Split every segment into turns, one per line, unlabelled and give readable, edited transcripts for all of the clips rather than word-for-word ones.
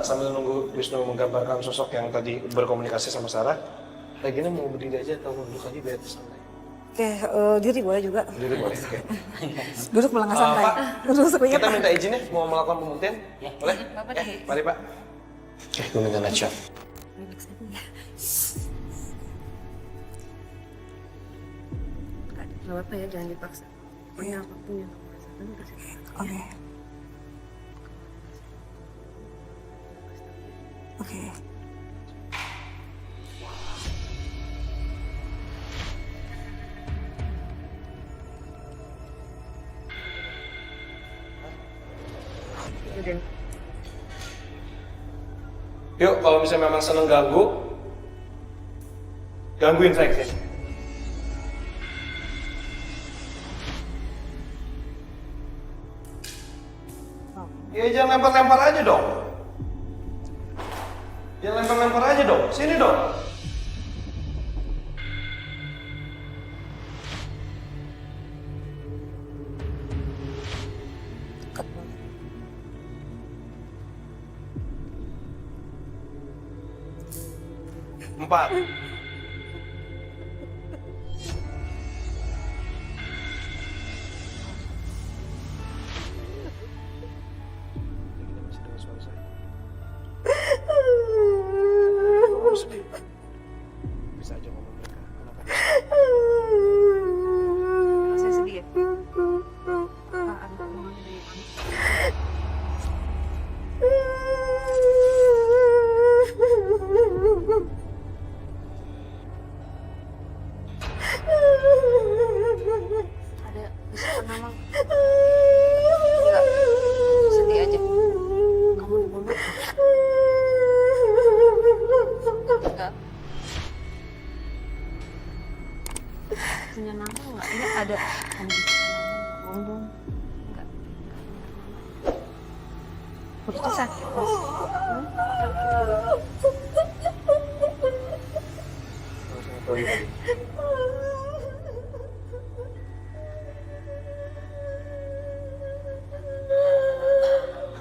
sambil nunggu Wisnu menggambarkan sosok yang tadi berkomunikasi sama Sarah, Regina mau berdiri aja atau mau duduk aja biar santai?
Oke, diri boleh juga.
Duduk boleh, oke.
Duduk melangkah santai.
Pak,
Duduk sekalian.
kita minta izin ya, mau melakukan pembuktian?
Ya.
Boleh?
Bapak
Ya,
deh.
mari Pak. Oke, gue minta Najwa.
Relax aja ya. Gak apa-apa ya, jangan dipaksa. Pokoknya apapun yang kamu rasakan, kasih tahu. Oke. Oke. Oke.
Yuk, kalau misalnya memang seneng gangguin saya kesini. Ya jangan lempar-lempar aja dong. Jangan lempar-lempar aja dong. Sini dong.
Dekat banget.
Empat. Bisa aja ngomong mereka. Kenapa?
Saya sedih ya? Apaan omongan dari kamu? Ada bisa kenal enggak sedih aja kamu dibunuh enggak menyenangkan enggak ini ada kamu bisa ngomong enggak perutnya sakit mas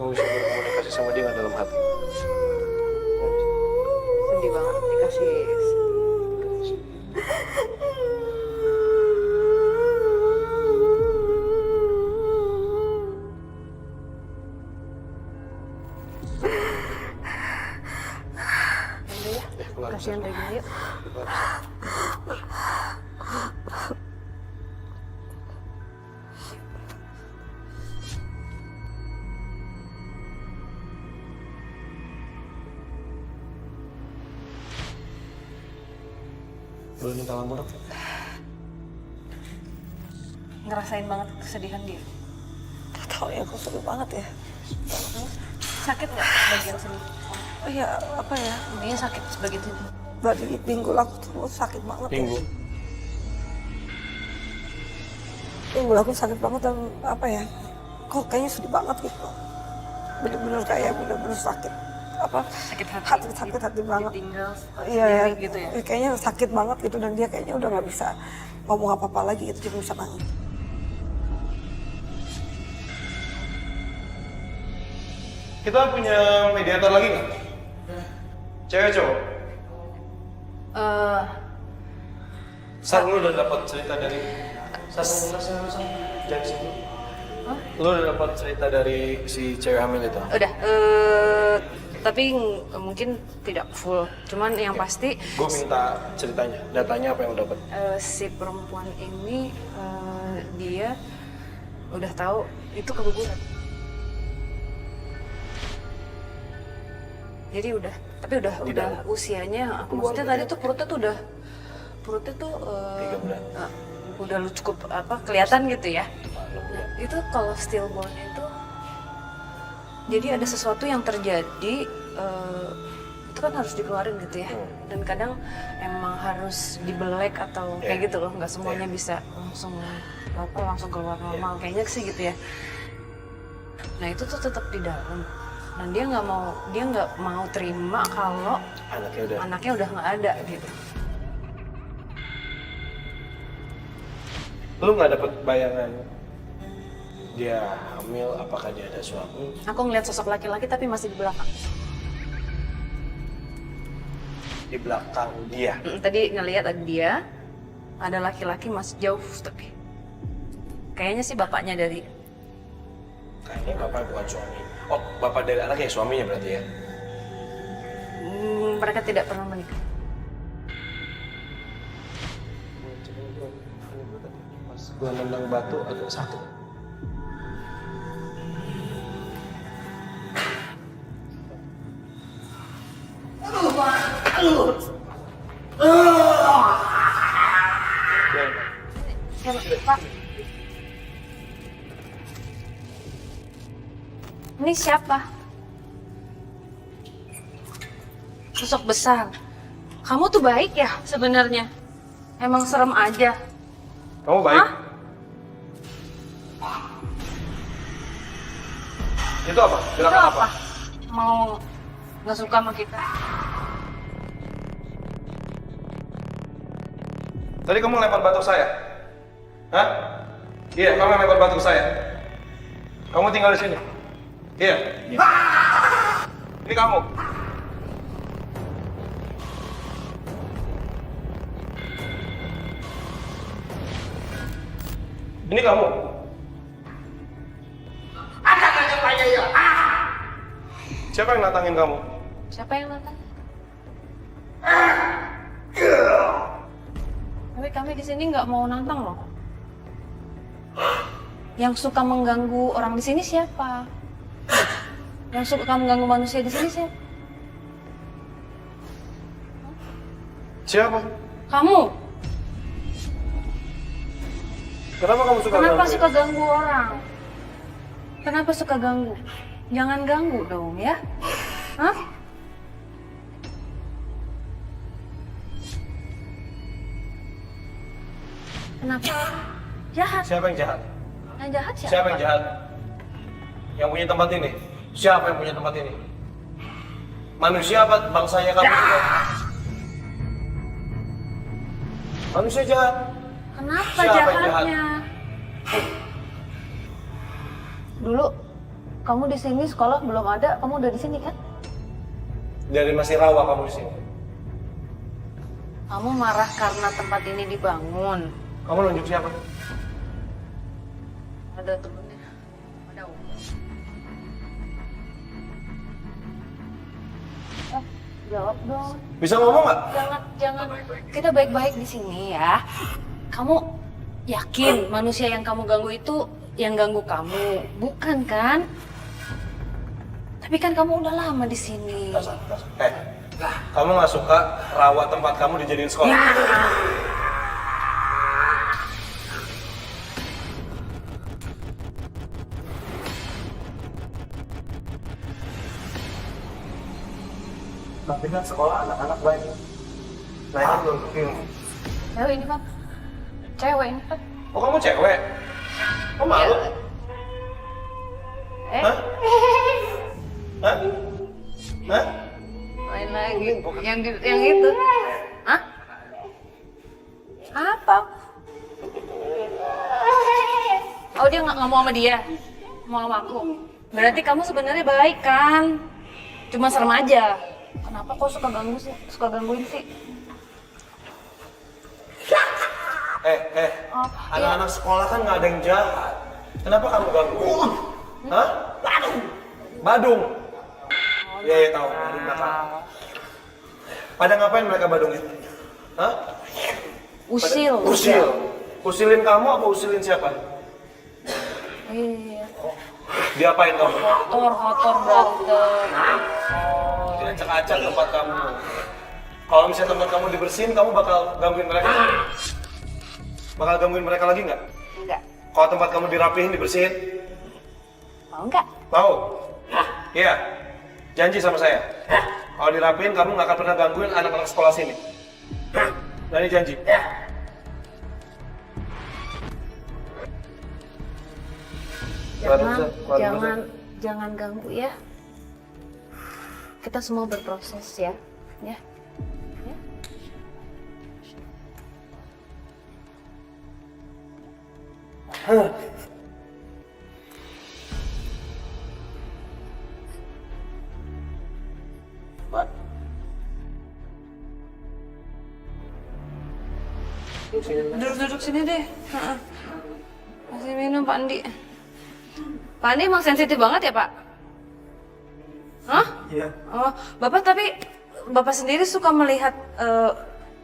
Kamu bisa berkomunikasi sama dia nggak dalam hati?
sedih banget dikasih kasihan Regina yuk.
Boleh minta kamu dong?
Ngerasain banget kesedihan dia.
Gak tau ya, aku sedih banget ya.
Sakit nggak bagian sini?
Oh ya, apa ya,
Dia sakit sebagian sini.
dari pinggul aku tuh sakit banget
Minggu.
ya. Pinggul aku sakit banget dan apa ya, kok kayaknya sedih banget gitu. Bener-bener kayak bener-bener sakit. Apa,
Sakit
sakit hati banget.
Ditinggal
Iya ya,
sendiri gitu ya.
kayaknya sakit banget gitu dan dia kayaknya udah nggak bisa ngomong apa-apa lagi gitu, cuma bisa nangis.
Kita punya mediator lagi nggak? Cewek cowok? Sar, lu udah dapat cerita dari dari situ? Lu udah dapat cerita dari si cewek hamil itu?
Udah, tapi mungkin tidak full. Cuman yang pasti
Gue minta ceritanya, datanya apa yang lu dapat?
si perempuan ini dia udah tahu itu keguguran. Jadi udah, tapi udah usianya. Maksudnya tadi tuh perutnya tuh udah
3 bulan.
Udah lu cukup apa kelihatan gitu ya. Nah, itu kalau stillborn itu jadi ada sesuatu yang terjadi itu kan harus dikeluarin gitu ya. Dan kadang emang harus dibelek atau kayak gitu loh, nggak semuanya bisa langsung keluar normal kayaknya sih gitu ya. Nah itu tuh tetap di dalam. Dan dia nggak mau terima kalau anaknya udah nggak ada gitu.
Lu nggak dapet bayangan dia hamil, apakah dia ada suami?
Aku ngeliat sosok laki-laki tapi masih di belakang.
di belakang dia.
Tadi ngelihat ada dia, ada laki-laki masih jauh tapi kayaknya sih bapaknya dari.
Kayaknya bapak bukan suami. Oh, bapak dari anak ya, suaminya berarti ya?
Mereka tidak pernah menikah.
Pas gua nendang batu agak sakit.
Pak, ini siapa? Sosok besar. Kamu tuh baik ya sebenarnya. Emang serem aja.
Kamu baik?
Hah?
Itu apa?
Itu
Gerakan apa?
Mau nggak suka sama kita?
Tadi kamu lempar batu ke saya? Hah? Iya, kamu lempar batu ke saya. Kamu tinggal di sini? Iya. Ini kamu. Ini kamu. Siapa yang natangin kamu?
Siapa yang nonton? Tapi kami di sini nggak mau nantang loh. Yang suka mengganggu orang di sini siapa? Yang suka mengganggu manusia di sini siapa?
Siapa?
Kamu.
Kenapa kamu suka
Kenapa
gangguin?
suka ganggu orang? Kenapa suka ganggu? Jangan ganggu dong ya. Hah? Kenapa? Jahat.
Siapa yang jahat?
Yang jahat siapa?
Siapa yang jahat? Yang punya tempat ini? Siapa yang punya tempat ini? Manusia apa bangsanya kamu juga? Manusia jahat.
Kenapa
Siapa yang jahat?
jahatnya? Dulu kamu di sini sekolah belum ada, kamu udah di sini kan?
Dari masih rawa kamu di sini.
Kamu marah karena tempat ini dibangun.
Kamu nunjuk siapa?
Ada temennya. Ada Om. Jawab dong.
Bisa ngomong nggak?
Jangan. Kita baik-baik di sini ya. Kamu yakin manusia yang kamu ganggu itu yang ganggu kamu, bukan kan? Tapi kan kamu udah lama di sini.
Kamu nggak suka rawa tempat kamu dijadiin sekolah? Tapi kan sekolah anak-anak banyak. Nah ini belum film.
Cewek ini kan? Cewek ini kan?
Oh kamu cewek? Kamu malu? Hah? Hah? Hah?
Main lagi. Yang itu. Hah? Apa? Oh dia nggak mau sama dia, mau sama aku. Berarti kamu sebenarnya baik kan? Cuma serem aja. Kenapa kok suka ganggu sih? Suka gangguin sih?
Anak-anak sekolah kan nggak ada yang jahat. Kenapa kamu ganggu? Hah? Badung. Iya, tahu. Badung belakang. Pada ngapain mereka badungnya? Hah?
Usil.
Usilin kamu apa usilin siapa?
Iya.
Diapain kamu?
Kotor berantem.
Acak-acak tempat kamu. Kalau misalnya tempat kamu dibersihin, kamu bakal gangguin mereka? Bakal gangguin mereka lagi nggak?
Enggak.
Kalau tempat kamu dirapihin, dibersihin?
Mau enggak?
Mau? Iya. Janji sama saya. Kalau dirapihin, kamu nggak akan pernah gangguin anak-anak sekolah sini. Nah, ini janji.
Jangan ganggu ya. Kita semua berproses ya. Ya. Duduk sini deh. Heeh. Kasih minum Pak Andi. Pak Andi emang sensitif banget ya Pak? Hah?
Iya.
Oh, Bapak sendiri suka melihat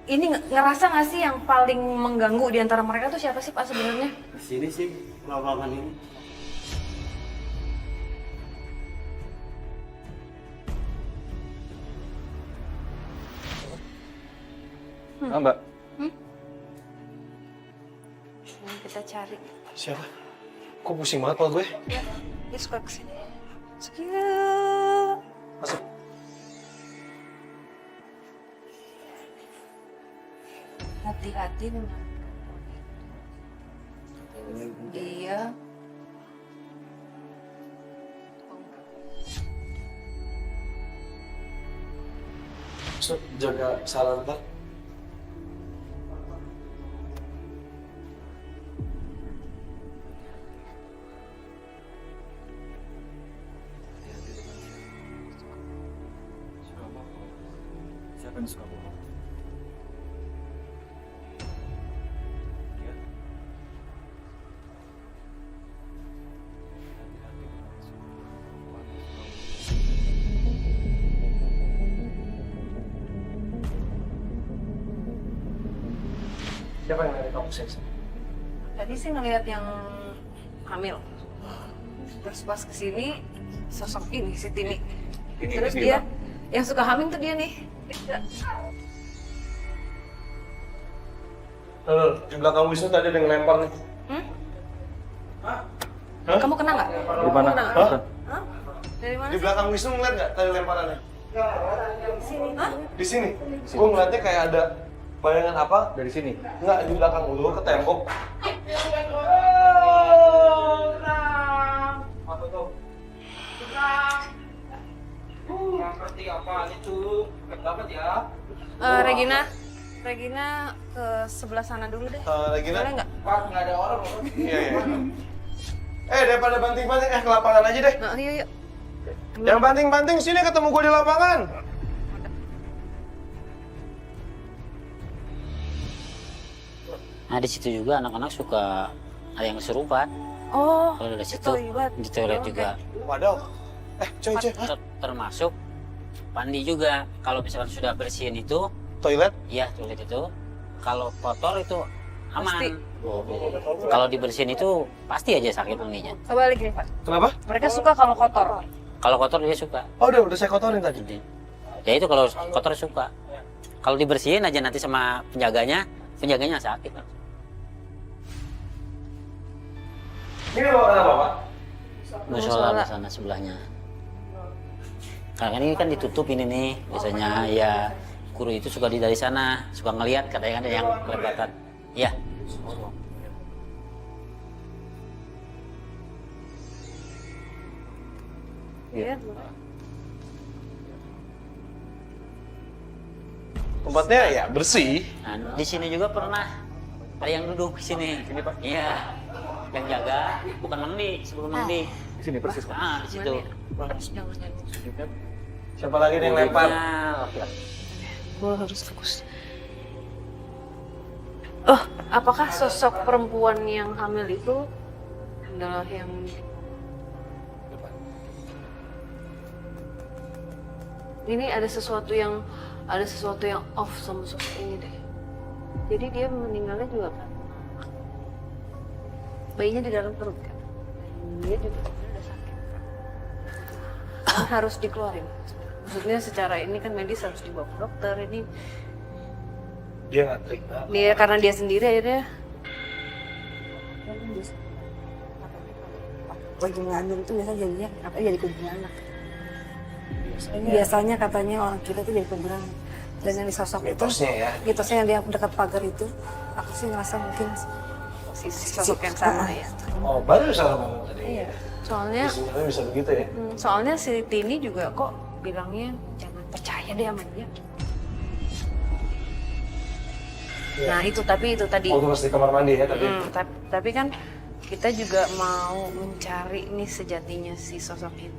ini ngerasa nggak sih yang paling mengganggu di antara mereka tuh siapa sih Pak sebenarnya?
Di sini sih lapangan ini.
Mbak.
Ini kita cari.
Siapa? Kok pusing banget kepala gue?
Ya, dia suka kesini. Sekian.
Masuk.
Hati-hati dengan dia.
Jaga salah ntar.
Siapa yang suka bohong?
Siapa yang ngeliat kamu seks?
Tadi sih ngelihat yang hamil. Terus pas kesini sosok ini si Tini. Terus dia yang suka hamil tuh dia nih.
Di belakang Wisnu tadi ada yang ngelempar nih. Hah?
Kamu kena nggak?
Di mana?
Hah?
Hah? Dari mana
Di
sih?
belakang Wisnu ngeliat nggak tadi lemparannya?
Sini. Hah?
Di sini. Gue ngeliatnya kayak ada bayangan apa?
Dari sini.
Nggak, di belakang lu ke tembok.
Apa tuh? Seperti apa itu? Dapat ya?
Regina ke sebelah sana dulu deh.
Regina?
Boleh nggak?
Pak, nggak ada orang.
Iya, iya. Daripada banting-banting, ke lapangan aja deh.
Nah, yuk.
Yang banting-banting sini ketemu gue di lapangan.
Nah di situ juga anak-anak suka ada yang kesurupan.
Oh,
Kalau dari situ
toilet.
di toilet
Oke.
juga.
Waduh. Coy.
Termasuk Pandi juga. Kalau misalkan sudah bersihin itu,
Toilet?
ya toilet itu. Kalau kotor itu
Pasti.
aman. Kalau dibersihin itu pasti aja sakit mandinya.
Kebalik nih Pak.
Kenapa?
Mereka suka kalau kotor.
Kalau kotor dia suka.
Oh, udah saya kotorin tadi.
Jadi, ya itu kalau kotor suka. Kalau dibersihin aja nanti sama penjaganya sakit.
Ini ruangan apa, Pak?
Musola di sana sebelahnya. Karena ini kan ditutup ini nih, biasanya ya guru itu suka dari sana, suka ngelihat katanya ada yang kelebatan. Iya.
Iya.
Tempatnya ya bersih.
Nah, di sini juga pernah ada yang duduk di sini. Ini Pak. Iya. Yang jaga bukan mandi, sebelum mandi.
Di sini persis, Pak.
Ah, di situ.
Jangan.
Siapa lagi nih yang lempar?
Laki-laki.
Gue harus fokus. Oh, apakah sosok perempuan yang hamil itu adalah yang ini ada sesuatu yang off sama sosok ini deh. Jadi dia meninggalnya juga kan. Bayinya di dalam perut kan. Dia juga udah sakit. Kan harus dikeluarin. Maksudnya secara ini kan medis harus dibawa ke dokter. Ini
Dia nggak terima.
dia karena dia sendiri akhirnya
Lagi mengandung itu biasanya jadinya apa jadi kuntilanak. Biasanya katanya orang kita itu jadi kuntilanak. Dan yang disosok itu,
Mitosnya ya.
mitosnya yang dia dekat pagar itu, aku sih ngerasa mungkin
si sosok yang sama ya.
Oh, baru salah ngomong tadi.
Iya. Soalnya
Sebenarnya bisa begitu ya.
soalnya si Tini juga kok bilangnya jangan percaya deh sama dia.
Iya.
Nah itu tadi.
Oh, itu pasti kamar mandi ya tadi.
Tapi kan kita juga mau mencari nih sejatinya si sosok ini.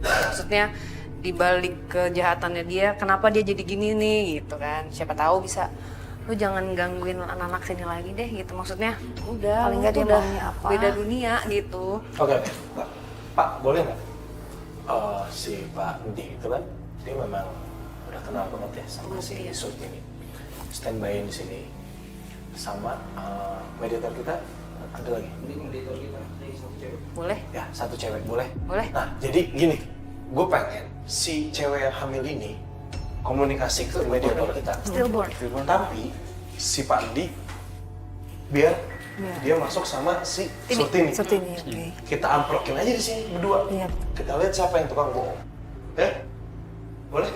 Maksudnya di balik kejahatannya dia, kenapa dia jadi gini nih gitu kan? Siapa tahu bisa lu jangan gangguin anak-anak sini lagi deh gitu, maksudnya udah
Paling
lu
nggak
tuh
dia
udah
maunya apa.
beda dunia gitu.
Oke, Pak, boleh nggak? Si Pak Di itu kan, dia memang udah kenal banget ya sama si Sud ini. Standby di sini. Sama mediator kita ada lagi.
Boleh?
Ya, satu cewek boleh.
Boleh.
Nah, jadi gini, gue pengen si cewek yang hamil ini komunikasi ke mediator kita.
Stillborn.
Tapi si Pak Di biar dia masuk sama si Surtini.
Surtini, oke.
Kita amprokin aja di sini berdua.
Iya.
Kita lihat siapa yang tukang bohong. Ya? Boleh?